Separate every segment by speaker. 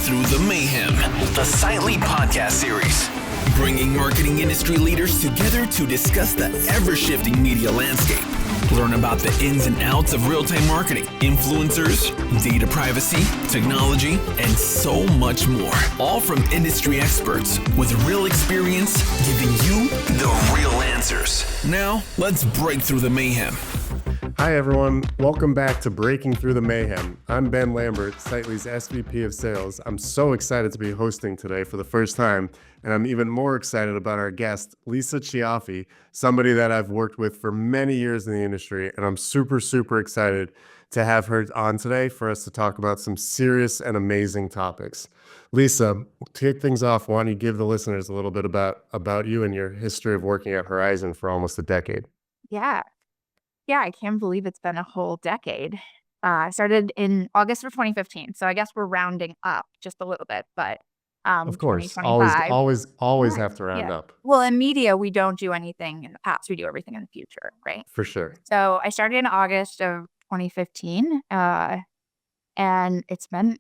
Speaker 1: Through the Mayhem, the Cialfi podcast series, bringing marketing industry leaders together to discuss the ever-shifting media landscape. Learn about the ins and outs of real-time marketing, influencers, data privacy, technology, and so much more. All from industry experts with real experience, giving you the real answers. Now, let's break through the mayhem.
Speaker 2: Hi everyone, welcome back to Breaking Through the Mayhem. I'm Ben Lambert, Cialfi's SVP of Sales. I'm so excited to be hosting today for the first time, and I'm even more excited about our guest, Lisa Cialfi, somebody that I've worked with for many years in the industry, and I'm super excited to have her on today for us to talk about some serious and amazing topics. Lisa, to kick things off, why don't you give the listeners a little bit about you and your history of working at Horizon for almost a decade?
Speaker 3: Yeah, I can't believe it's been a whole decade. I started in August of 2015, so I guess we're rounding up just a little bit, but
Speaker 2: Of course,
Speaker 3: 2025.
Speaker 2: always
Speaker 3: Yeah,
Speaker 2: have to round
Speaker 3: yeah.
Speaker 2: up,
Speaker 3: Well, in media, we don't do anything in the past, we do everything in the future, right?
Speaker 2: for sure.
Speaker 3: So I started in August of 2015, and it's been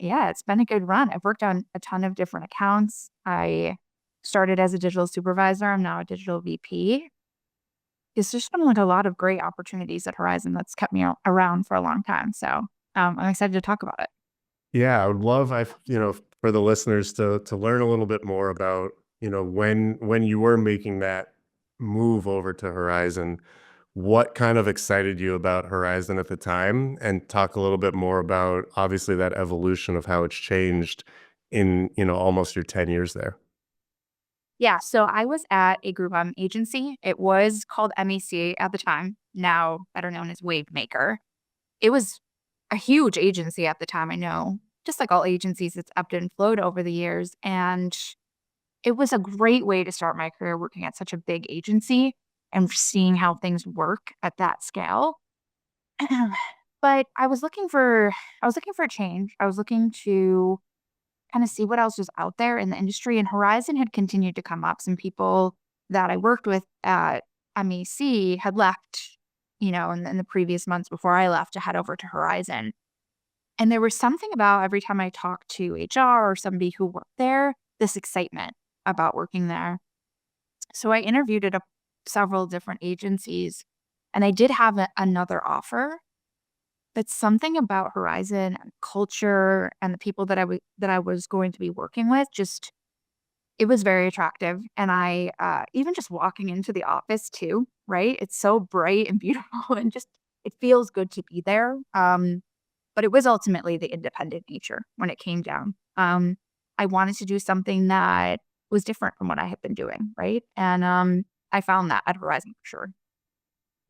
Speaker 3: a good run. I've worked on a ton of different accounts. I started as a digital supervisor. I'm now a digital VP. It's just been like a lot of great opportunities at Horizon that's kept me around for a long time. So I'm excited to talk about it.
Speaker 2: Yeah, I would love, for the listeners to learn a little bit more about, when you were making that move over to Horizon, what kind of excited you about Horizon at the time, and talk a little bit more about obviously that evolution of how it's changed in, almost your 10 years there.
Speaker 3: Yeah, so I was at a group agency. It was called MEC at the time, now better known as Wavemaker. It was a huge agency at the time, I know. Just like all agencies, it's ebbed and flowed over the years. And it was a great way to start my career working at such a big agency and seeing how things work at that scale. But I was looking for a change. I was looking to kind of see what else was out there in the industry, and Horizon had continued to come up. Some people that I worked with at MEC had left, in the previous months before I left to head over to Horizon. And there was something about every time I talked to HR or somebody who worked there, this excitement about working there. So I interviewed at several different agencies, and I did have another offer. But something about Horizon and culture and the people that I was going to be working with, it was very attractive. And I even just walking into the office too, right? It's so bright and beautiful, and just it feels good to be there. But it was ultimately the independent nature when it came down. I wanted to do something that was different from what I had been doing, right? And I found that at Horizon for sure.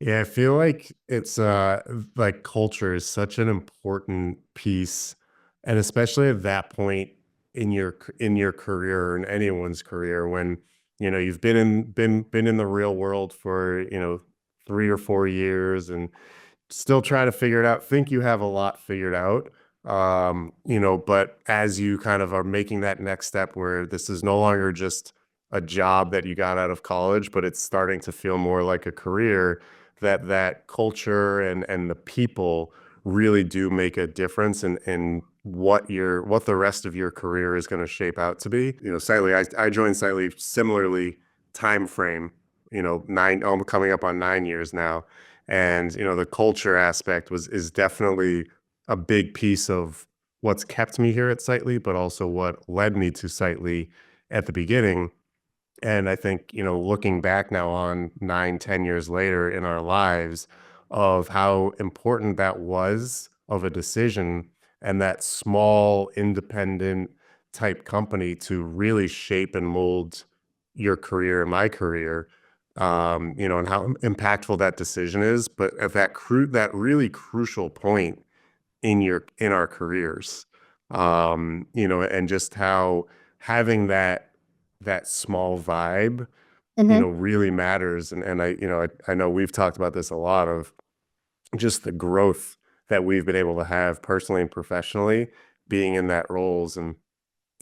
Speaker 2: Yeah, I feel like it's like culture is such an important piece, and especially at that point in your career, or in anyone's career, when you've been in the real world for 3 or 4 years and still try to figure it out. Think you have a lot figured out, but as you kind of are making that next step where this is no longer just a job that you got out of college, but it's starting to feel more like a career, that culture and the people really do make a difference in what the rest of your career is going to shape out to be. Cialfi, I joined Cialfi similarly time frame, coming up on 9 years now. And, the culture aspect is definitely a big piece of what's kept me here at Cialfi, but also what led me to Cialfi at the beginning. And I think, looking back now on 9, 10 years later in our lives, of how important that was of a decision, and that small independent type company to really shape and mold your career and my career, and how impactful that decision is. But at that really crucial point in our careers, and just how having that small vibe, really matters. And I know we've talked about this a lot, of just the growth that we've been able to have personally and professionally being in that roles. And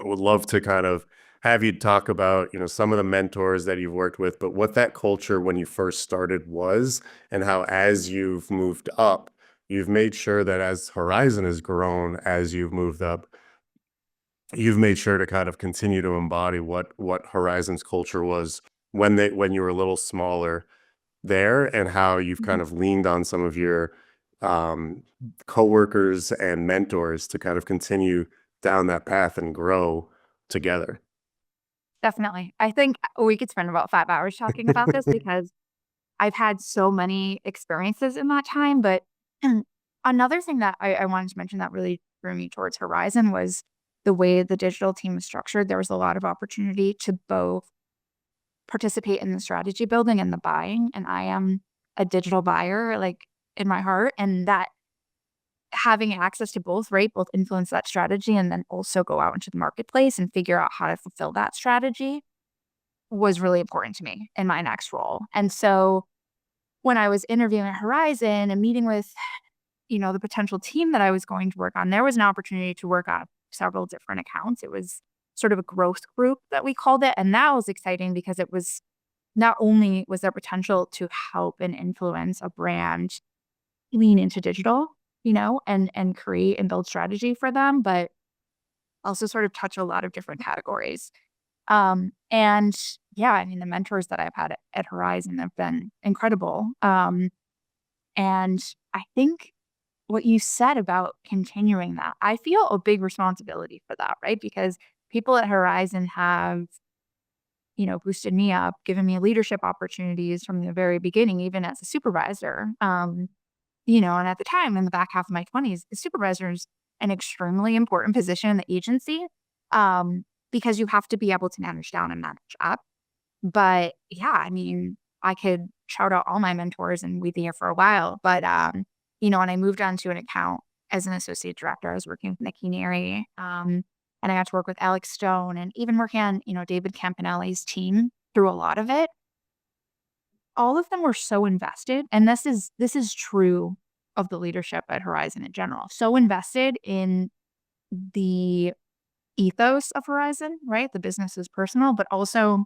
Speaker 2: I would love to kind of have you talk about, some of the mentors that you've worked with, but what that culture when you first started was, and how as you've moved up, you've made sure that as Horizon has grown, as you've moved up, you've made sure to kind of continue to embody what Horizon's culture was when you were a little smaller there, and how you've
Speaker 3: Mhm.
Speaker 2: kind of leaned on some of your um, coworkers and mentors to kind of continue down that path and grow together.
Speaker 3: Definitely. I think we could spend about 5 hours talking about this because I've had so many experiences in that time, but another thing that I wanted to mention that really drew me towards Horizon was the way the digital team is structured. There was a lot of opportunity to both participate in the strategy building and the buying, and I am a digital buyer, like, in my heart, and that having access to both, right, both influence that strategy and then also go out into the marketplace and figure out how to fulfill that strategy was really important to me in my next role. And so when I was interviewing at Horizon and meeting with, the potential team that I was going to work on, there was an opportunity to work on several different accounts. It was sort of a growth group that we called it. And that was exciting because it was not only was there potential to help and influence a brand lean into digital, and create and build strategy for them, but also sort of touch a lot of different categories. And yeah, I mean, the mentors that I've had at Horizon have been incredible. And I think what you said about continuing that, I feel a big responsibility for that, right? Because people at Horizon have, boosted me up, given me leadership opportunities from the very beginning, even as a supervisor. And at the time, in the back half of my 20s, the supervisor is an extremely important position in the agency, because you have to be able to manage down and manage up. But yeah, I mean, I could shout out all my mentors and we'd be here for a while. But, and I moved on to an account as an associate director. I was working with Nikki Neri, and I got to work with Alex Stone and even working on, David Campanelli's team through a lot of it. All of them were so invested, and this is true of the leadership at Horizon in general. So invested in the ethos of Horizon, right? The business is personal, but also,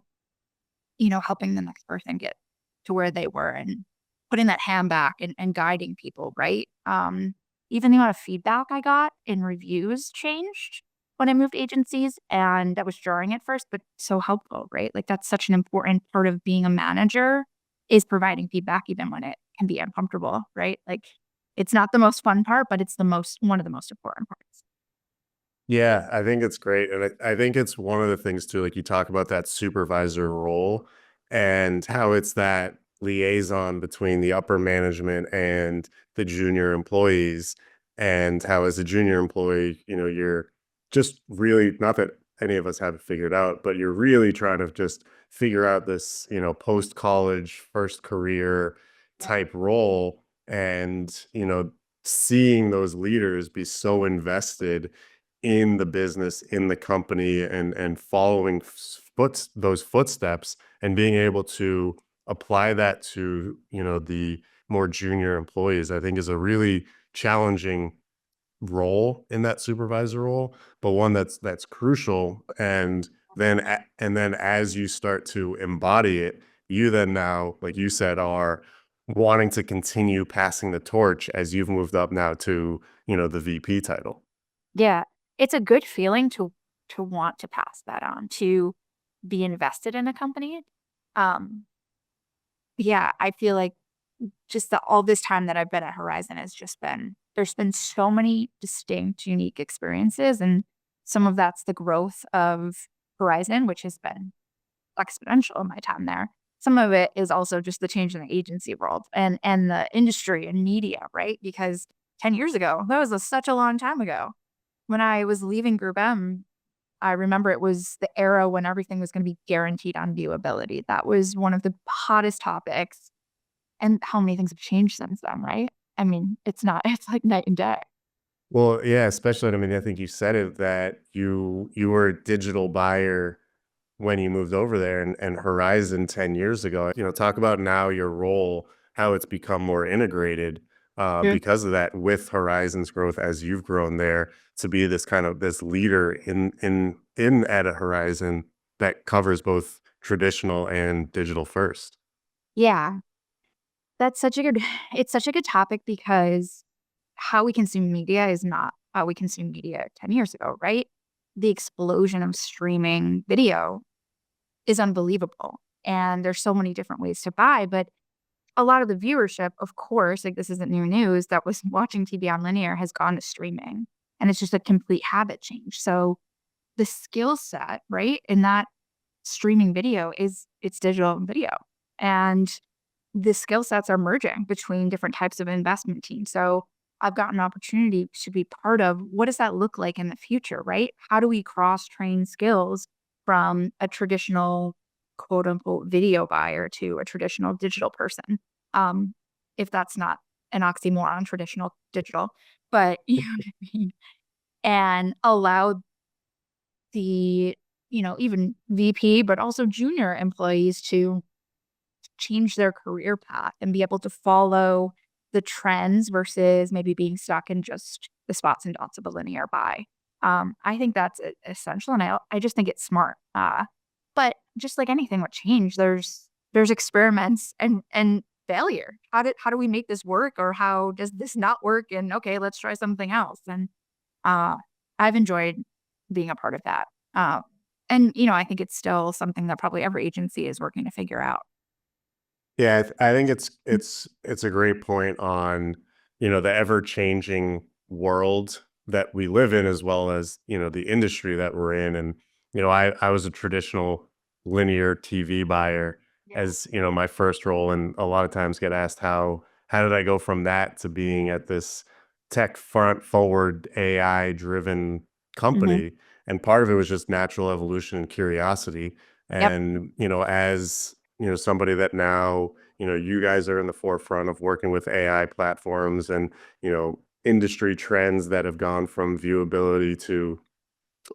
Speaker 3: helping the next person get to where they were and putting that hand back and guiding people, right? Even the amount of feedback I got in reviews changed when I moved agencies, and that was jarring at first, but so helpful, right? Like that's such an important part of being a manager is providing feedback even when it can be uncomfortable, right? Like it's not the most fun part, but it's the most one of the most important parts.
Speaker 2: Yeah, I think it's great. And I think it's one of the things too, like you talk about that supervisor role and how it's that liaison between the upper management and the junior employees. And how, as a junior employee, you're just really, not that any of us have it figured out, but you're really trying to just figure out this, post college, first career type role. And, seeing those leaders be so invested in the business, in the company, and following those footsteps, and being able to apply that to, the more junior employees, I think is a really challenging role in that supervisor role, but one that's crucial. And then as you start to embody it, you then now, like you said, are wanting to continue passing the torch as you've moved up now to, the VP title.
Speaker 3: Yeah, it's a good feeling to want to pass that on, to be invested in a company. Um, yeah, I feel like just all this time that I've been at Horizon has just been there's been so many distinct, unique experiences, and some of that's the growth of Horizon, which has been exponential in my time there. Some of it is also just the change in the agency world and the industry and media, right? Because 10 years ago, that was such a long time ago. When I was leaving Group M, I remember it was the era when everything was going to be guaranteed on viewability. That was one of the hottest topics. And how many things have changed since then, right? I mean, it's not, it's like night and day.
Speaker 2: Well, yeah, especially, I mean, I think you said it, that you were a digital buyer when you moved over there, and Horizon 10 years ago. Talk about now your role, how it's become more integrated
Speaker 3: Yeah.
Speaker 2: because of that, with Horizon's growth as you've grown there to be this leader in at a Horizon that covers both traditional and digital first.
Speaker 3: Yeah. That's such a good, it's such a good topic because how we consume media is not how we consumed media 10 years ago, right? the explosion of streaming video is unbelievable. And there's so many different ways to buy, but a lot of the viewership, of course, like this isn't new news, that was watching TV on linear has gone to streaming. And it's just a complete habit change. So the skill set, right, in that streaming video is it's digital video. And the skill sets are merging between different types of investment teams. So I've got an opportunity to be part of what does that look like in the future, right? How do we cross train skills from a traditional quote unquote video buyer to a traditional digital person? Um, if that's not an oxymoron, traditional digital, but you know what I mean? And allow the, even VP, but also junior employees to change their career path and be able to follow the trends versus maybe being stuck in just the spots and dots of a linear buy. I think that's essential, and I just think it's smart. But just like anything with change, there's experiments and failure. How do we make this work, or how does this not work? And okay, let's try something else. And uh, I've enjoyed being a part of that. And I think it's still something that probably every agency is working to figure out.
Speaker 2: Yeah, I think it's a great point on, the ever-changing world that we live in, as well as, the industry that we're in. And, I was a traditional linear TV buyer
Speaker 3: Yeah.
Speaker 2: as, my first role, and a lot of times get asked how did I go from that to being at this tech front forward AI driven
Speaker 3: Hmm.
Speaker 2: company. And part of it was just natural evolution and curiosity.
Speaker 3: Yep.
Speaker 2: And, as somebody that now, you guys are in the forefront of working with AI platforms and, industry trends that have gone from viewability to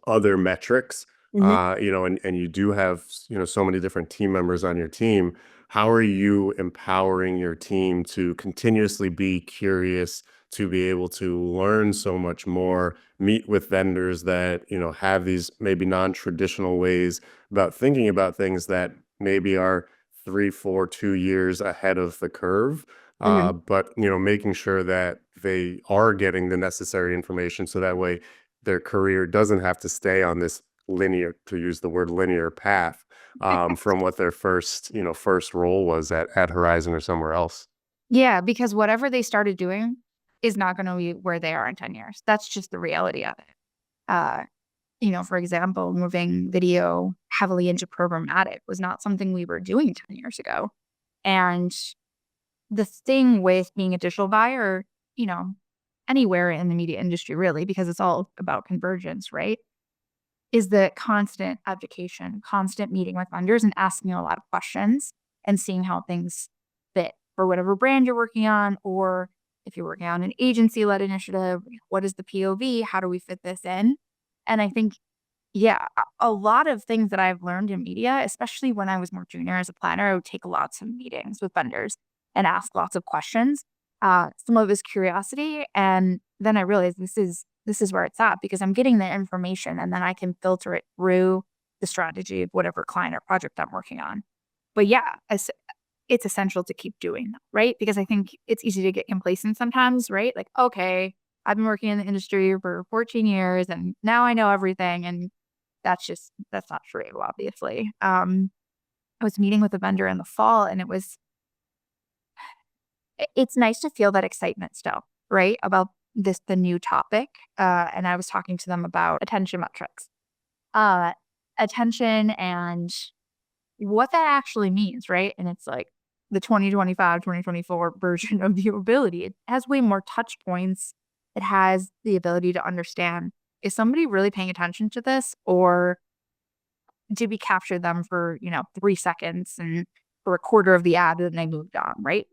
Speaker 2: other metrics,
Speaker 3: Hmm.
Speaker 2: and you do have, so many different team members on your team. How are you empowering your team to continuously be curious, to be able to learn so much more, meet with vendors that, have these maybe non-traditional ways about thinking about things that maybe are 3, 4, 2 years ahead of the curve,
Speaker 3: Hmm.
Speaker 2: but, making sure that they are getting the necessary information so that way their career doesn't have to stay on this linear, to use the word linear path, from what their first role was at Horizon or somewhere else.
Speaker 3: Yeah, because whatever they started doing is not going to be where they are in 10 years. That's just the reality of it. Uh, for example, moving video heavily into programmatic was not something we were doing 10 years ago. And the thing with being a digital buyer, you know, anywhere in the media industry, really, because it's all about convergence, right? Is the constant education, constant meeting with vendors and asking a lot of questions and seeing how things fit for whatever brand you're working on, or if you're working on an agency led initiative, what is the POV? How do we fit this in? And I think, yeah, a lot of things that I've learned in media, especially when I was more junior as a planner, I would take lots of meetings with vendors and ask lots of questions. Some of it is curiosity, and then I realized this is where it's at because I'm getting the information, and then I can filter it through the strategy of whatever client or project I'm working on. But yeah, it's essential to keep doing that, right? Because I think it's easy to get complacent sometimes, right? Like, okay, I've been working in the industry for 14 years and now I know everything. And that's not true, obviously. I was meeting with a vendor in the fall and it's nice to feel that excitement still, right? About the new topic. And I was talking to them about attention metrics, uh, attention and what that actually means, right? And it's like the 2025, 2024 version of viewability. It has way more touch points. It has the ability to understand, is somebody really paying attention to this, or did we capture them for, 3 seconds and for a quarter of the ad and then they moved on, right?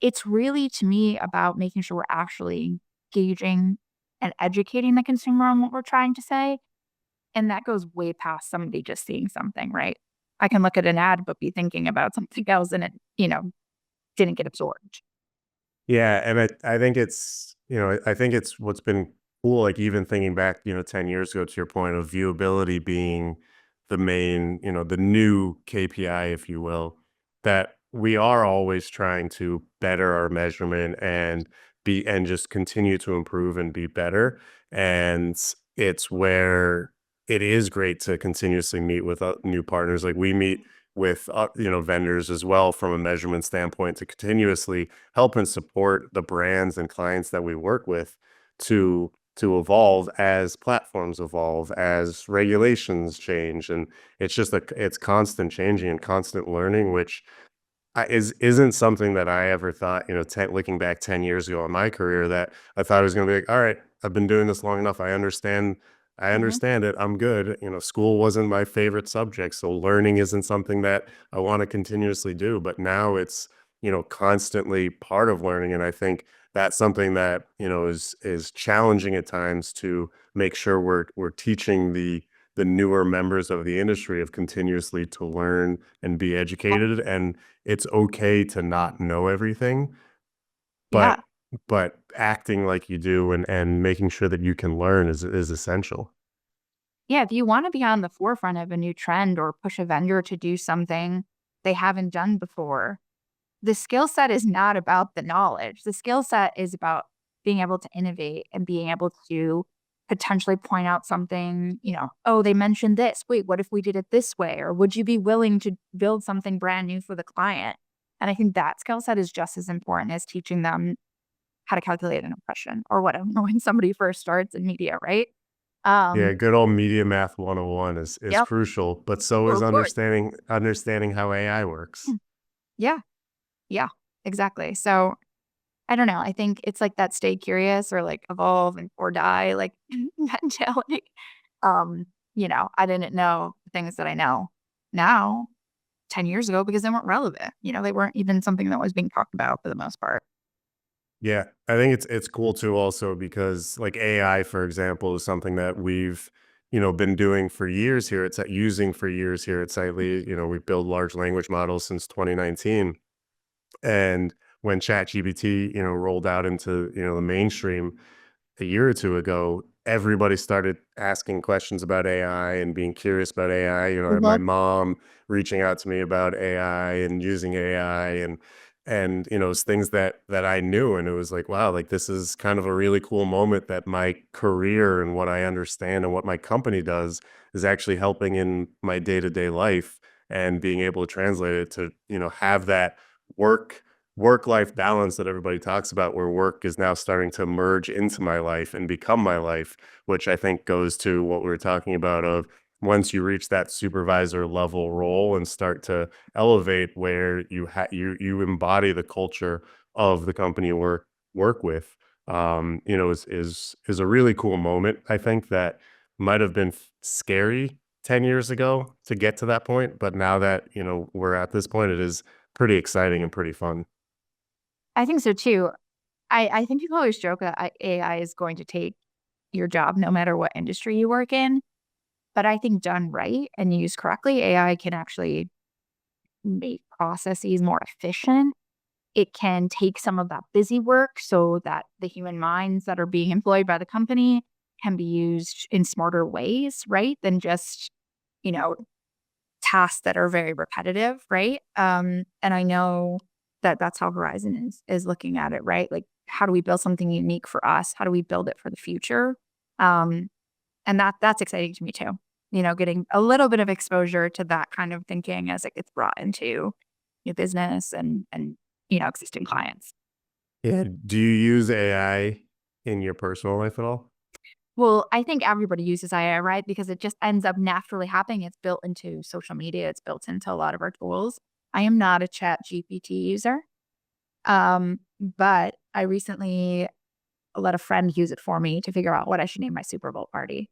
Speaker 3: It's really, to me, about making sure we're actually gauging and educating the consumer on what we're trying to say. And that goes way past somebody just seeing something, right? I can look at an ad, but be thinking about something else and it, didn't get absorbed.
Speaker 2: Yeah, and I think it's what's been cool, like even thinking back, 10 years ago, to your point of viewability being the main, the new KPI, if you will, that we are always trying to better our measurement and just continue to improve and be better. And it's where it is great to continuously meet with new partners. Like we meet with vendors as well from a measurement standpoint to continuously help and support the brands and clients that we work with to evolve as platforms evolve, as regulations change, and it's constant changing and constant learning, which isn't something that I ever thought, looking back 10 years ago in my career, that I thought I was going to be like, all right, I've been doing this long enough. I
Speaker 3: Hmm.
Speaker 2: understand it. I'm good. School wasn't my favorite subject. So learning isn't something that I want to continuously do, but now it's, constantly part of learning. And I think that's something that, is challenging at times to make sure we're teaching the newer members of the industry of continuously to learn and be educated. And it's okay to not know everything, but
Speaker 3: Yeah.
Speaker 2: acting like you do and making sure that you can learn is essential.
Speaker 3: Yeah. If you want to be on the forefront of a new trend or push a vendor to do something they haven't done before, the skill set is not about the knowledge. The skill set is about being able to innovate and being able to potentially point out something, oh, they mentioned this. Wait, what if we did it this way? Or would you be willing to build something brand new for the client? And I think that skill set is just as important as teaching them how to calculate an impression or whatever when somebody first starts in media, right?
Speaker 2: Yeah,
Speaker 3: Um,
Speaker 2: good old media math 101 is
Speaker 3: yep.
Speaker 2: crucial, but so
Speaker 3: Oh,
Speaker 2: is
Speaker 3: of course.
Speaker 2: understanding how AI works.
Speaker 3: Hmm. Yeah. Yeah. Exactly. So I don't know. I think it's like that stay curious or like evolve and or die like mentality. Um, I didn't know the things that I know now 10 years ago because they weren't relevant. They weren't even something that was being talked about for the most part.
Speaker 2: Yeah, I think it's cool too also because like AI, for example, is something that we've, been doing for years here. It's using for years here at Sightly. We build large language models since 2019. And when ChatGPT, rolled out into, the mainstream a year or two ago, everybody started asking questions about AI and being curious about AI. My
Speaker 3: Mhm.
Speaker 2: mom reaching out to me about AI and using AI, and it's things that I knew, and it was like, wow, like this is kind of a really cool moment that my career and what I understand and what my company does is actually helping in my day-to-day life, and being able to translate it to, have that work work-life balance that everybody talks about, where work is now starting to merge into my life and become my life, which I think goes to what we were talking about of once you reach that supervisor level role and start to elevate, where you embody the culture of the company you work with, is a really cool moment. I think that might have been scary 10 years ago to get to that point, but now that, we're at this point, it is pretty exciting and pretty fun.
Speaker 3: I think so too. I think people always joke that AI is going to take your job no matter what industry you work in. But I think done right and used correctly, AI can actually make processes more efficient. It can take some of that busy work so that the human minds that are being employed by the company can be used in smarter ways, right? Than just, you know, tasks that are very repetitive, right? And I know that that's how Verizon is looking at it, right? Like, how do we build something unique for us? How do we build it for the future? Um, and that's exciting to me too. Getting a little bit of exposure to that kind of thinking as it gets brought into new business and existing clients.
Speaker 2: Yeah. Do you use AI in your personal life at all?
Speaker 3: Well, I think everybody uses AI, right? Because it just ends up naturally happening. It's built into social media. It's built into a lot of our tools. I am not a chat GPT user. But I recently let a friend use it for me to figure out what I should name my Super Bowl party.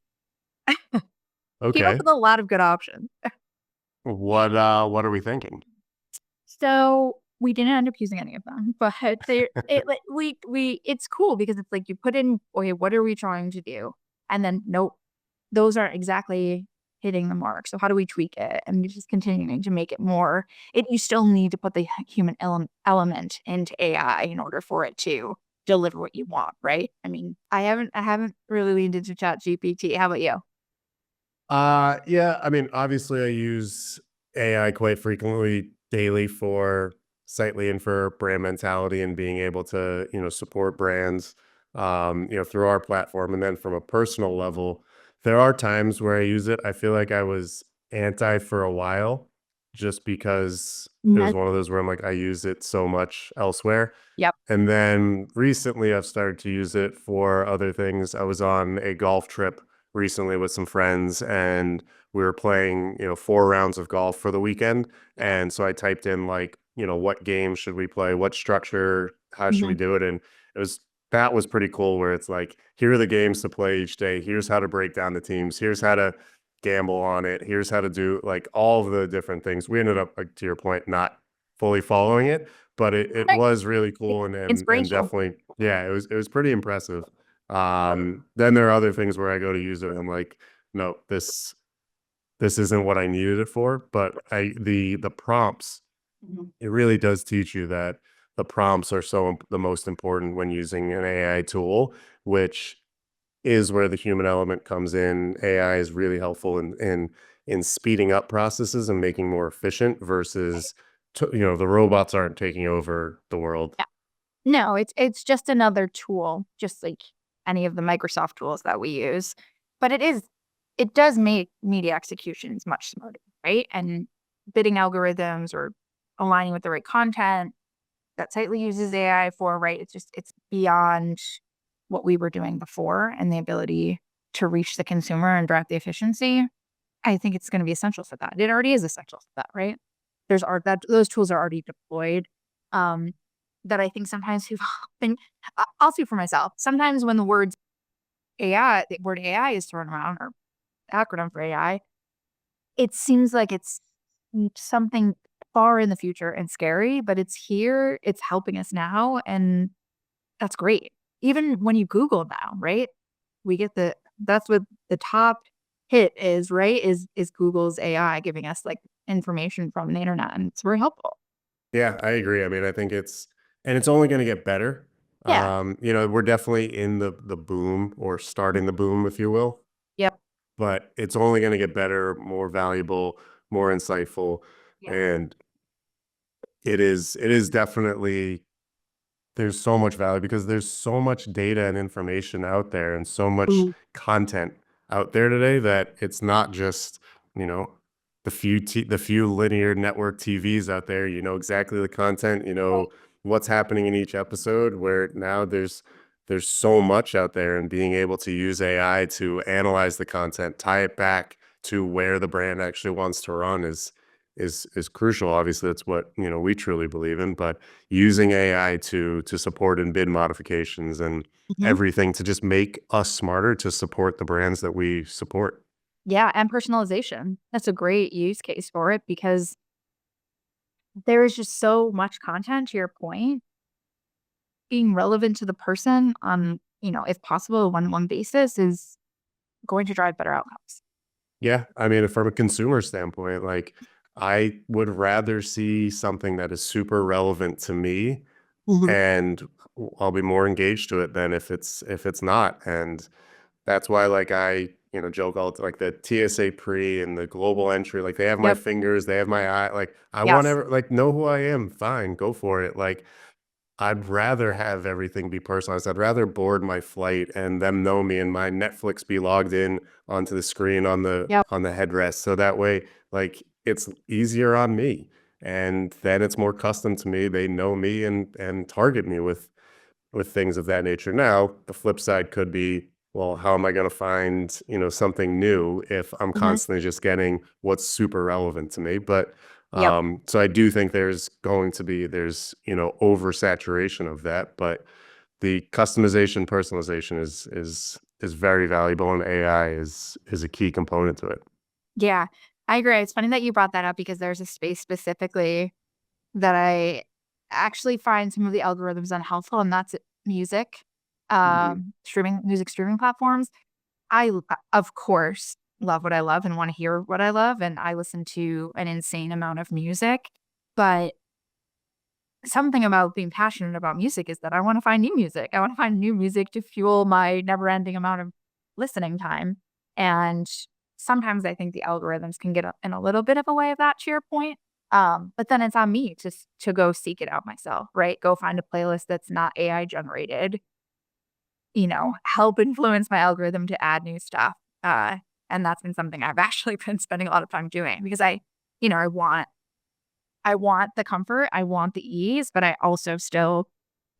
Speaker 3: Came up
Speaker 2: Okay.
Speaker 3: with a lot of good options.
Speaker 2: What are we thinking?
Speaker 3: So we didn't end up using any of them, but like it's cool because it's like you put in, okay, what are we trying to do? And then nope, those aren't exactly hitting the mark. So how do we tweak it? And you're just continuing to make it more. You still need to put the human element into AI in order for it to deliver what you want, right? I mean, I haven't really leaned into Chat GPT. How about you?
Speaker 2: Yeah, I mean, obviously I use AI quite frequently daily for Sightly and for brand mentality and being able to, support brands, through our platform. And then from a personal level, There are times where I use it. I feel like I was anti for a while just because it was
Speaker 3: Mhm.
Speaker 2: one of those where I'm like, I use it so much elsewhere.
Speaker 3: Yep.
Speaker 2: And then recently I've started to use it for other things. I was on a golf trip recently with some friends and we were playing, 4 rounds of golf for the weekend.
Speaker 3: Yeah.
Speaker 2: And so I typed in like, what game should we play? What structure? How should we
Speaker 3: Mhm.
Speaker 2: do it? And it was that was pretty cool where it's like, here are the games to play each day. Here's how to break down the teams. Here's how to gamble on it. Here's how to do like all of the different things. We ended up, like to your point, not fully following it, but it
Speaker 3: Right.
Speaker 2: was really
Speaker 3: It's
Speaker 2: cool and
Speaker 3: inspirational.
Speaker 2: definitely, yeah, it was pretty impressive. Then there are other things where I go to use it and I'm like, no, this isn't what I needed it for. But the prompts,
Speaker 3: Mhm.
Speaker 2: it really does teach you that the prompts are the most important when using an AI tool, which is where the human element comes in. AI is really helpful in speeding up processes and making more efficient versus the robots aren't taking over the world.
Speaker 3: Yeah. No, it's just another tool, just like any of the Microsoft tools that we use. But it does make media executions much smarter, right? And bidding algorithms or aligning with the right content that tightly uses AI for, right? It's beyond what we were doing before and the ability to reach the consumer and drive the efficiency. I think it's going to be essential for that. It already is essential for that, right? There's art that those tools are already deployed. Um, that I think sometimes people think I'll speak for myself. Sometimes when the word AI is thrown around or acronym for AI, it seems like it's something far in the future and scary, but it's here, it's helping us now, and that's great. Even when you Google now, right? We get that's what the top hit is, right? Is Google's AI giving us like information from the internet, and it's very helpful.
Speaker 2: Yeah, I agree. I mean, I think it's only going to get better.
Speaker 3: Yeah.
Speaker 2: We're definitely in the boom or starting the boom, if you will,
Speaker 3: Yep.
Speaker 2: but it's only going to get better, more valuable, more insightful,
Speaker 3: Yeah.
Speaker 2: and it is definitely. There's so much value because there's so much data and information out there and so much
Speaker 3: Mhm.
Speaker 2: content out there today that it's not just, you know, the few linear network TVs out there, exactly the content, what's happening in each episode, where now there's so much out there, and being able to use AI to analyze the content, tie it back to where the brand actually wants to run is crucial. Obviously, that's what, we truly believe in, but using AI to support and bid modifications and
Speaker 3: Mhm.
Speaker 2: everything to just make us smarter to support the brands that we support.
Speaker 3: Yeah, and personalization. That's a great use case for it because there is just so much content, to your point, being relevant to the person on, if possible, a one-on-one basis is going to drive better outcomes.
Speaker 2: Yeah, I mean, from a consumer standpoint, like I would rather see something that is super relevant to me
Speaker 3: Mhm.
Speaker 2: and I'll be more engaged to it than if it's not. And that's why, like, I, joke all like the TSA pre and the global entry, like they have my
Speaker 3: Yep.
Speaker 2: fingers, they have my eye, like I want
Speaker 3: Yes.
Speaker 2: to like know who I am. Fine, go for it. Like I'd rather have everything be personalized. I'd rather board my flight and them know me and my Netflix be logged in onto the screen on the
Speaker 3: Yep.
Speaker 2: on the headrest. So that way, like it's easier on me. And then it's more custom to me. They know me and target me with things of that nature. Now, the flip side could be, well, how am I going to find, something new if I'm
Speaker 3: Mhm.
Speaker 2: constantly just getting what's super relevant to me? But
Speaker 3: Yep.
Speaker 2: so I do think there's oversaturation of that, but the customization, personalization is very valuable, and AI is a key component to it.
Speaker 3: Yeah, I agree. It's funny that you brought that up because there's a space specifically that I actually find some of the algorithms unhelpful, and that's music,
Speaker 2: Mhm.
Speaker 3: music streaming platforms. Of course, love what I love and wanna hear what I love, and I listen to an insane amount of music, but something about being passionate about music is that I wanna find new music. I wanna find new music to fuel my never-ending amount of listening time, and sometimes I think the algorithms can get in a little bit of a way of that, to your point, but then it's on me to go seek it out myself, right? Go find a playlist that's not AI generated, help influence my algorithm to add new stuff. And that's been something I've actually been spending a lot of time doing because I want the comfort, I want the ease, but I also still,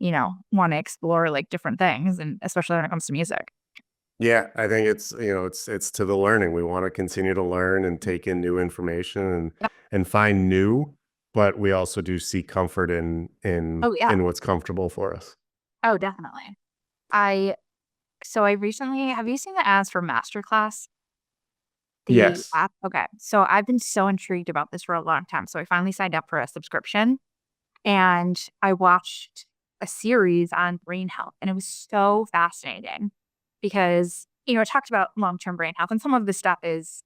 Speaker 3: want to explore like different things, and especially when it comes to music.
Speaker 2: Yeah, I think it's to the learning. We want to continue to learn and take in new information
Speaker 3: Yep.
Speaker 2: and find new, but we also do seek comfort
Speaker 3: Oh yeah.
Speaker 2: in what's comfortable for us.
Speaker 3: Oh, definitely. I so I recently have you seen the ads for Masterclass? The
Speaker 2: Yes.
Speaker 3: app? Okay. So I've been so intrigued about this for a long time. So I finally signed up for a subscription and I watched a series on brain health, and it was so fascinating because, it talked about long-term brain health, and some of the stuff is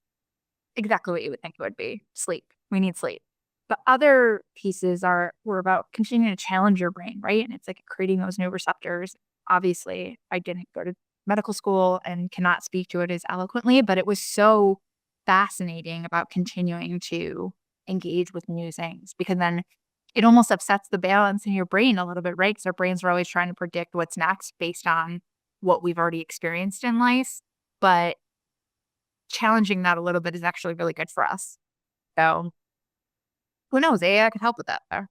Speaker 3: exactly what you would think it would be. Sleep. We need sleep. But other pieces were about continuing to challenge your brain, right? And it's like creating those new receptors. Obviously, I didn't go to medical school and cannot speak to it as eloquently, but it was so fascinating about continuing to engage with new things because then it almost upsets the balance in your brain a little bit, right? Because our brains are always trying to predict what's next based on what we've already experienced in life. But challenging that a little bit is actually really good for us. So who knows? AI could help with that there.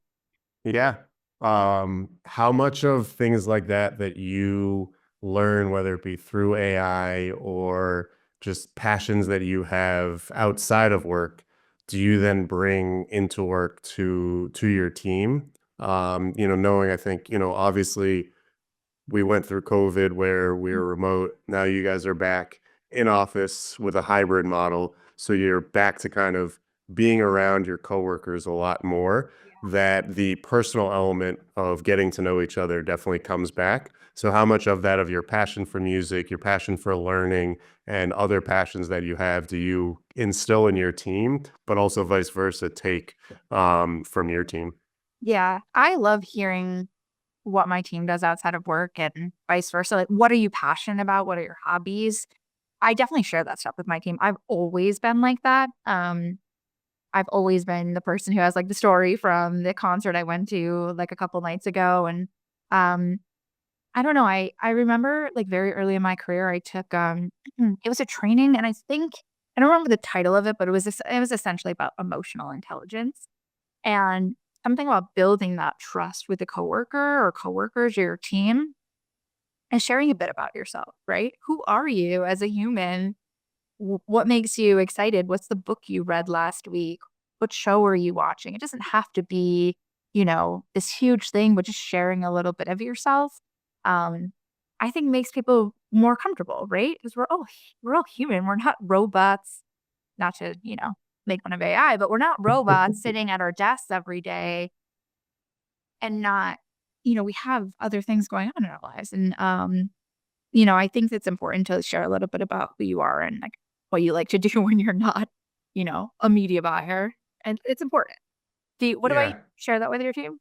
Speaker 2: Yeah. How much of things like that you learn, whether it be through AI or just passions that you have outside of work, do you then bring into work to your team? Knowing I think, obviously we went through COVID where we were remote. Now you guys are back in office with a hybrid model. So you're back to kind of being around your coworkers a lot more. That the personal element of getting to know each other definitely comes back. So how much of that of your passion for music, your passion for learning, and other passions that you have do you instill in your team, but also vice versa take from your team?
Speaker 3: Yeah, I love hearing what my team does outside of work and vice versa. Like, what are you passionate about? What are your hobbies? I definitely share that stuff with my team. I've always been like that. I've always been the person who has like the story from the concert I went to like a couple nights ago. And um, I don't know. I remember like very early in my career, I took it was a training, and I don't remember the title of it, but it was essentially about emotional intelligence and something about building that trust with a coworker or coworkers or your team and sharing a bit about yourself, right? Who are you as a human? What makes you excited? What's the book you read last week? What show are you watching? It doesn't have to be, this huge thing, but just sharing a little bit of yourself, um, I think makes people more comfortable, right? Because we're all human. We're not robots. Not to, make fun of AI, but we're not robots sitting at our desks every day and not, we have other things going on in our lives. And I think it's important to share a little bit about who you are and like what you like to do when you're not, a media buyer. And it's important. What about you?
Speaker 2: Yeah.
Speaker 3: Share that with your team?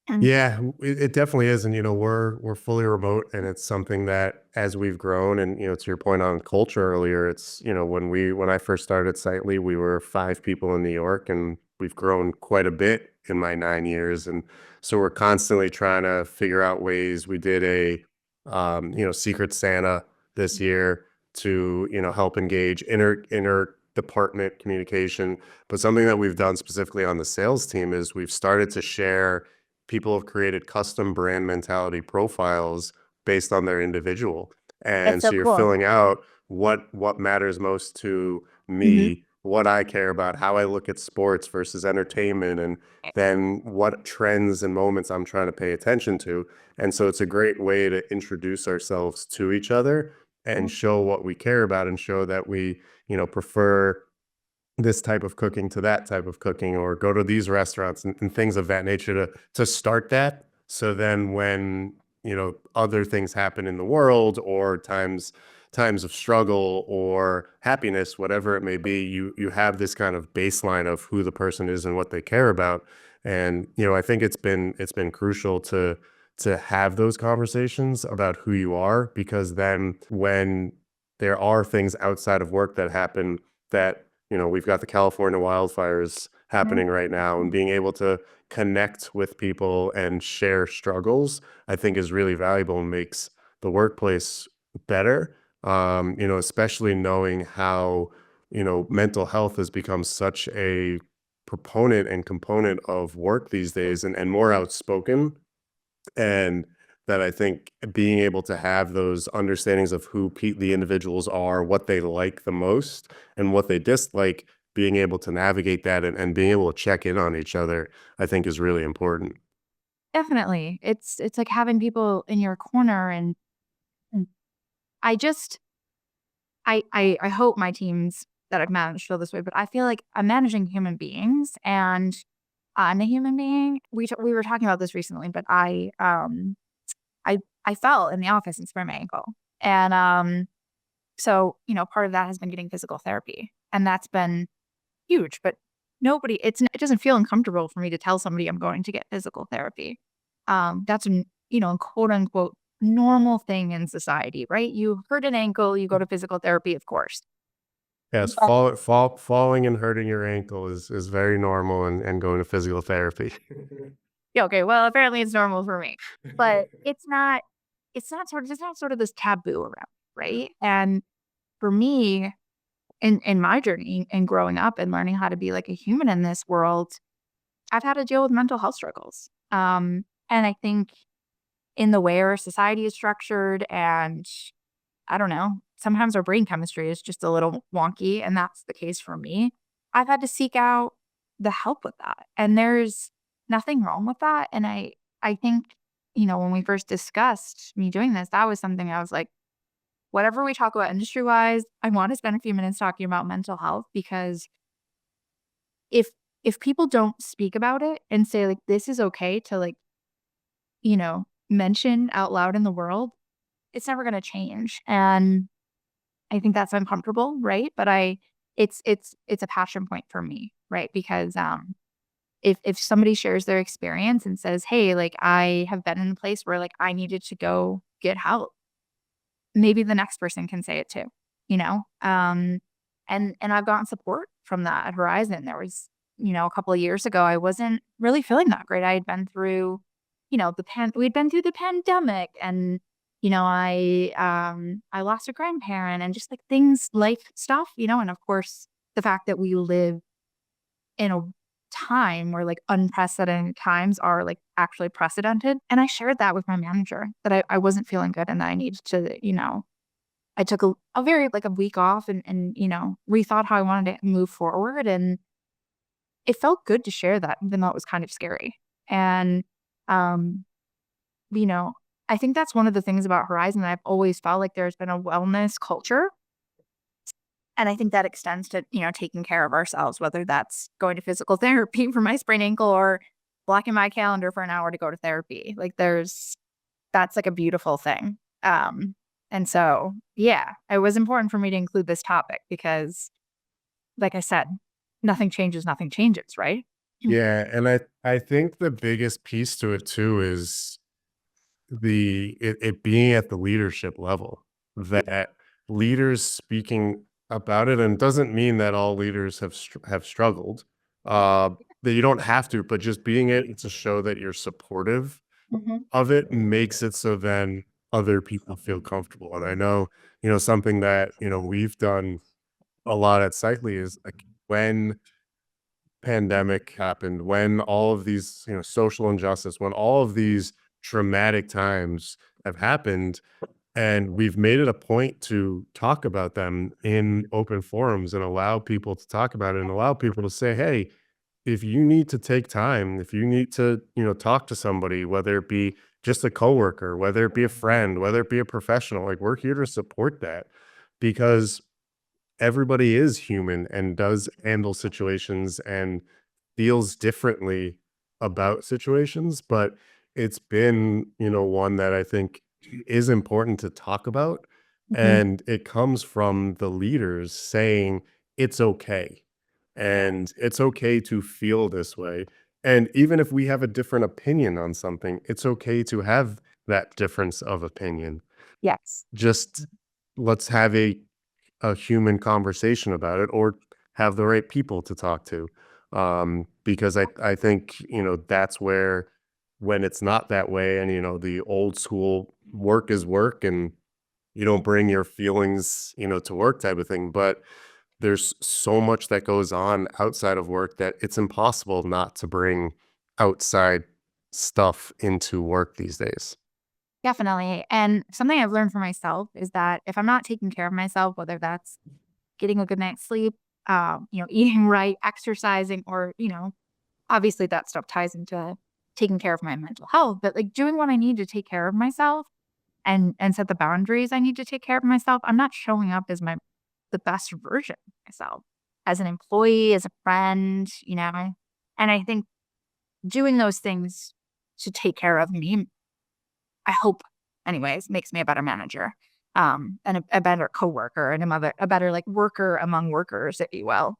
Speaker 3: Mm.
Speaker 2: Yeah, it definitely is, and we're fully remote, and it's something that as we've grown, and to your point on culture earlier, it's when I first started Sightly, we were 5 people in New York, and we've grown quite a bit in my 9 years, and so we're constantly trying to figure out ways. We did a Secret Santa this year to help engage inner department communication, but something that we've done specifically on the sales team is we've started to share. People have created custom brand mentality profiles based on their individual.
Speaker 3: That's
Speaker 2: And
Speaker 3: so
Speaker 2: so you're
Speaker 3: cool.
Speaker 2: filling out what matters most to
Speaker 3: Mhm.
Speaker 2: me, what I care about, how I look at sports versus entertainment, and then what trends and moments I'm trying to pay attention to. And so it's a great way to introduce ourselves to each other and show what we care about and show that we, prefer this type of cooking to that type of cooking, or go to these restaurants and things of that nature to start that. So then when, other things happen in the world, or times of struggle or happiness, whatever it may be, you have this kind of baseline of who the person is and what they care about. And, I think it's been crucial to have those conversations about who you are, because then when there are things outside of work that happen, that we've got the California wildfires
Speaker 3: Mhm.
Speaker 2: happening right now, and being able to connect with people and share struggles, I think is really valuable and makes the workplace better. especially knowing how, mental health has become such a proponent and component of work these days, and more outspoken. And that I think being able to have those understandings of who the individuals are, what they like the most and what they dislike, being able to navigate that, and being able to check in on each other, I think is really important.
Speaker 3: Definitely. It's like having people in your corner, and I just I hope my teams that I've managed feel this way, but I feel like I'm managing human beings, and I'm a human being. We were talking about this recently, but I fell in the office and sprained my ankle. And so, part of that has been getting physical therapy, and that's been huge, but it doesn't feel uncomfortable for me to tell somebody I'm going to get physical therapy. That's an, a quote unquote normal thing in society, right? You hurt an ankle, you go to physical therapy, of course.
Speaker 2: Yes, falling and hurting your ankle is very normal, and going to physical therapy.
Speaker 3: Yeah, okay, well, apparently it's normal for me, but it's not sort of this taboo around, right? And for me, in my journey and growing up and learning how to be like a human in this world, I've had to deal with mental health struggles. And I think in the way our society is structured, and I don't know, sometimes our brain chemistry is just a little wonky, and that's the case for me. I've had to seek out the help with that, and there's nothing wrong with that. And I think, when we first discussed me doing this, that was something I was like, whatever we talk about industry wise, I want to spend a few minutes talking about mental health, because if people don't speak about it and say like this is okay to like, mention out loud in the world, it's never going to change. And I think that's uncomfortable, right? But it's a passion point for me, right? Because if somebody shares their experience and says, "Hey, like I have been in a place where like I needed to go get help," maybe the next person can say it too, you know? And I've gotten support from that at Horizon. There was, a couple of years ago, I wasn't really feeling that great. I had been through, we'd been through the pandemic, and, I lost a grandparent, and just like things, life stuff, and of course the fact that we live in a time where like unprecedented times are like actually precedented. And I shared that with my manager that I wasn't feeling good and that I needed to, I took a very like a week off, and, rethought how I wanted to move forward. And it felt good to share that, even though it was kind of scary. And, um, you know, I think that's one of the things about Horizon that I've always felt like there's been a wellness culture. And I think that extends to, taking care of ourselves, whether that's going to physical therapy for my sprained ankle or blocking my calendar for an hour to go to therapy. Like that's like a beautiful thing. And so, yeah, it was important for me to include this topic because, like I said, nothing changes, right?
Speaker 2: Yeah, and I think the biggest piece to it too is it being at the leadership level, that leaders speaking about it, and it doesn't mean that all leaders have struggled, uh, that you don't have to, but just being able to show that you're supportive
Speaker 3: Mhm.
Speaker 2: of it makes it so then other people feel comfortable. And I know, something that, we've done a lot at Cycly is like when pandemic happened, when all of these, social injustice, when all of these traumatic times have happened, and we've made it a point to talk about them in open forums and allow people to talk about it and allow people to say, hey, if you need to take time, if you need to, talk to somebody, whether it be just a coworker, whether it be a friend, whether it be a professional, like we're here to support that, because everybody is human and does handle situations and feels differently about situations. But it's been, one that I think is important to talk about.
Speaker 3: Mhm.
Speaker 2: And it comes from the leaders saying it's okay. And it's okay to feel this way. And even if we have a different opinion on something, it's okay to have that difference of opinion.
Speaker 3: Yes.
Speaker 2: Just let's have a human conversation about it, or have the right people to talk to. Because I think, that's where, when it's not that way, and, the old school work is work, and you don't bring your feelings, to work type of thing. But there's so much that goes on outside of work that it's impossible not to bring outside stuff into work these days.
Speaker 3: Definitely. And something I've learned for myself is that if I'm not taking care of myself, whether that's getting a good night's sleep, eating right, exercising, or, obviously that stuff ties into taking care of my mental health, but like doing what I need to take care of myself and set the boundaries I need to take care of myself, I'm not showing up as the best version of myself as an employee, as a friend, and I think doing those things to take care of me, I hope anyways, makes me a better manager, and a better coworker and a better like worker among workers, if you will.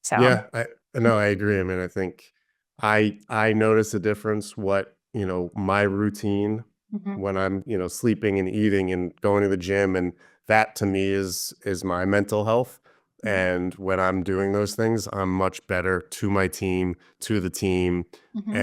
Speaker 3: So,
Speaker 2: Yeah, no, I agree. I mean, I think I notice a difference what, my routine
Speaker 3: mhm,
Speaker 2: when I'm, sleeping and eating and going to the gym, and that to me is my mental health.
Speaker 3: mhm,
Speaker 2: And when I'm doing those things, I'm much better to my team, to the team,
Speaker 3: mhm.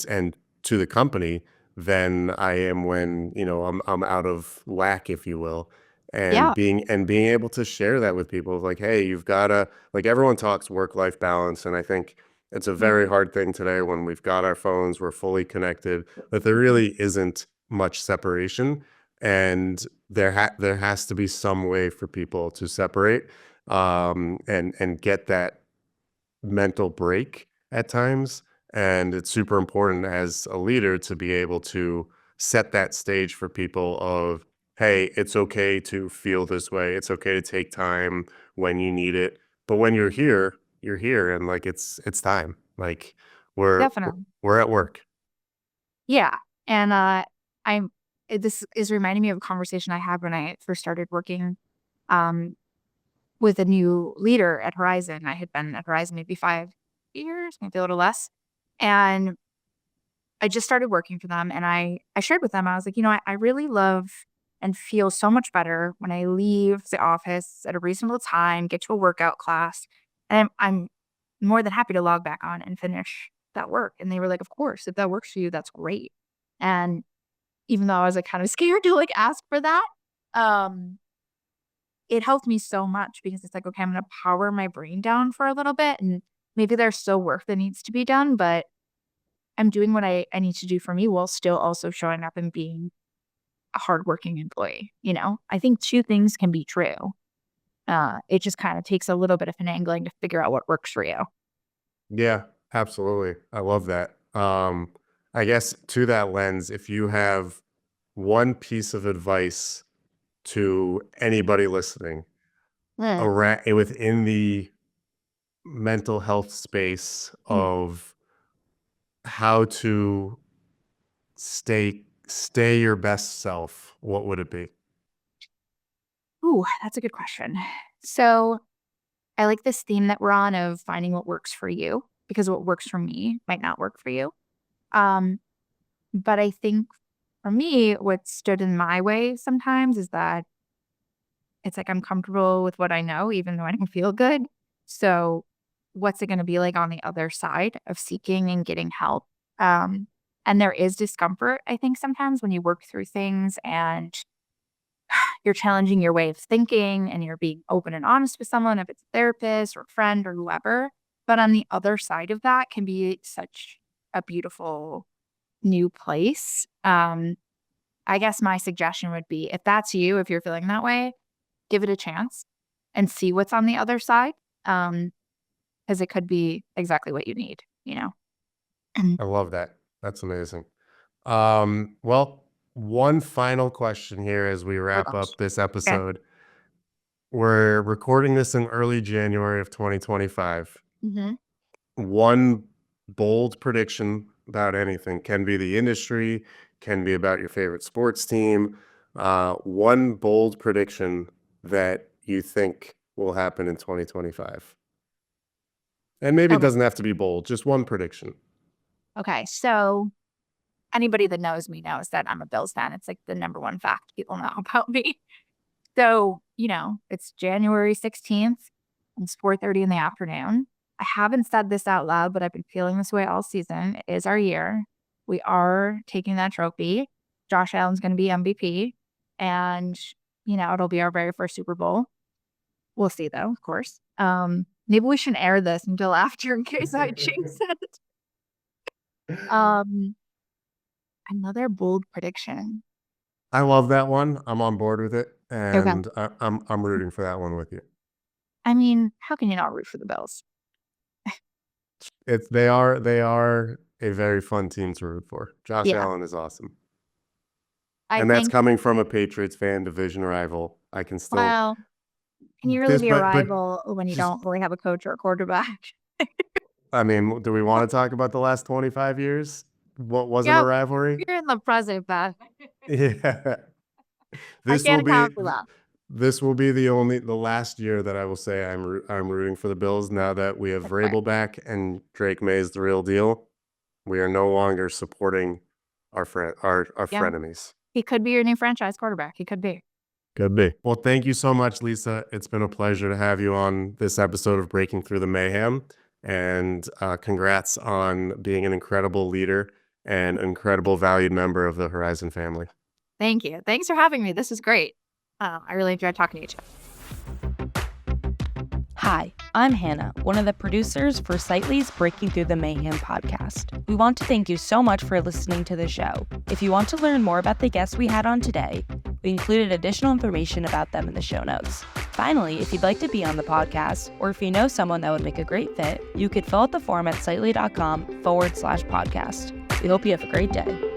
Speaker 2: and to the company than I am when, I'm out of whack, if you will. And
Speaker 3: Yeah.
Speaker 2: being able to share that with people, like, hey, you've gotta, like, everyone talks work-life balance, and I think it's a
Speaker 3: Mhm,
Speaker 2: very hard thing today when we've got our phones, we're fully connected, that there
Speaker 3: mhm.
Speaker 2: really isn't much separation, and there has to be some way for people to separate, and get that mental break at times. And it's super important as a leader to be able to set that stage for people of, hey, it's okay to feel this way. It's okay to take time when you need it. But when you're here, and like it's time. Like we're
Speaker 3: Definitely.
Speaker 2: we're at work.
Speaker 3: Yeah. And I'm this is reminding me of a conversation I had when I first started working um with a new leader at Horizon. I had been at Horizon maybe 5 years, maybe a little less. And I just started working for them, and I shared with them, I was like, I really love and feel so much better when I leave the office at a reasonable time, get to a workout class, and I'm more than happy to log back on and finish that work. And they were like, of course, if that works for you, that's great. And even though I was like kind of scared to like ask for that, um, it helped me so much because it's like, okay, I'm gonna power my brain down for a little bit, and maybe there's still work that needs to be done, but I'm doing what I need to do for me while still also showing up and being a hardworking employee, I think 2 things can be true. It just kinda takes a little bit of finagling to figure out what works for you.
Speaker 2: Yeah, absolutely. I love that. I guess to that lens, if you have one piece of advice to anybody listening
Speaker 3: Mm,
Speaker 2: around within the mental health space
Speaker 3: mm.
Speaker 2: of how to stay your best self, what would it be?
Speaker 3: Ooh, that's a good question. So, I like this theme that we're on of finding what works for you, because what works for me might not work for you. Um, but I think for me, what stood in my way sometimes is that it's like I'm comfortable with what I know, even though I don't feel good. So, what's it going to be like on the other side of seeking and getting help? Um, and there is discomfort, I think, sometimes when you work through things and you're challenging your way of thinking and you're being open and honest with someone, if it's a therapist or a friend or whoever. But on the other side of that can be such a beautiful new place. I guess my suggestion would be if that's you, if you're feeling that way, give it a chance and see what's on the other side, because it could be exactly what you need.
Speaker 2: I love that. That's amazing. Well, one final question here as we
Speaker 3: Oh
Speaker 2: wrap
Speaker 3: gosh.
Speaker 2: up this
Speaker 3: Okay.
Speaker 2: episode. We're recording this in early January of 2025.
Speaker 3: Mhm.
Speaker 2: One bold prediction about anything, can be the industry, can be about your favorite sports team. One bold prediction that you think will happen in 2025. And maybe it
Speaker 3: Okay.
Speaker 2: doesn't have to be bold, just one prediction.
Speaker 3: Okay. So anybody that knows me knows that I'm a Bills fan. It's like the number one fact people know about me. So, it's January 16th. It's 4:30 in the afternoon. I haven't said this out loud, but I've been feeling this way all season. It is our year. We are taking that trophy. Josh Allen's going to be MVP. and, it'll be our very first Super Bowl. We'll see, though, of course. Maybe we shouldn't air this until after in case I jinx it. Another bold prediction.
Speaker 2: I love that one. I'm on board with it,
Speaker 3: Okay.
Speaker 2: and I'm rooting for that one with you.
Speaker 3: I mean, how can you not root for the Bills?
Speaker 2: They are a very fun team to root for. Josh
Speaker 3: Yeah.
Speaker 2: Allen is awesome.
Speaker 3: I
Speaker 2: And that's
Speaker 3: think,
Speaker 2: coming from a Patriots fan, division rival. I can still
Speaker 3: well, can you really
Speaker 2: this,
Speaker 3: be a
Speaker 2: but
Speaker 3: rival when you
Speaker 2: just-
Speaker 3: don't really have a coach or a quarterback?
Speaker 2: I mean, do we want to talk about the last 25 years? What wasn't
Speaker 3: Yep.
Speaker 2: a rivalry?
Speaker 3: You're in the present, Beth.
Speaker 2: Yeah.
Speaker 3: I
Speaker 2: This
Speaker 3: can't
Speaker 2: will
Speaker 3: account
Speaker 2: be
Speaker 3: for that.
Speaker 2: this will be the last year that I will say I'm rooting for the Bills now that we have
Speaker 3: That's fair.
Speaker 2: Vrabel back and Drake May is the real deal. We are no longer supporting our
Speaker 3: Yeah.
Speaker 2: frenemies.
Speaker 3: He could be your new franchise quarterback. He could be.
Speaker 2: Could be. Well, thank you so much, Lisa. It's been a pleasure to have you on this episode of Breaking Through the Mayhem. And congrats on being an incredible leader and incredible valued member of the Horizon family.
Speaker 3: Thank you. Thanks for having me. This is great. I really enjoyed talking to you.
Speaker 4: Hi, I'm Hannah, one of the producers for Sightly's Breaking Through the Mayhem podcast. We want to thank you so much for listening to the show. If you want to learn more about the guests we had on today, we included additional information about them in the show notes. Finally, if you'd like to be on the podcast, or if you know someone that would make a great fit, you could fill out the form at sightly.com/podcast. We hope you have a great day.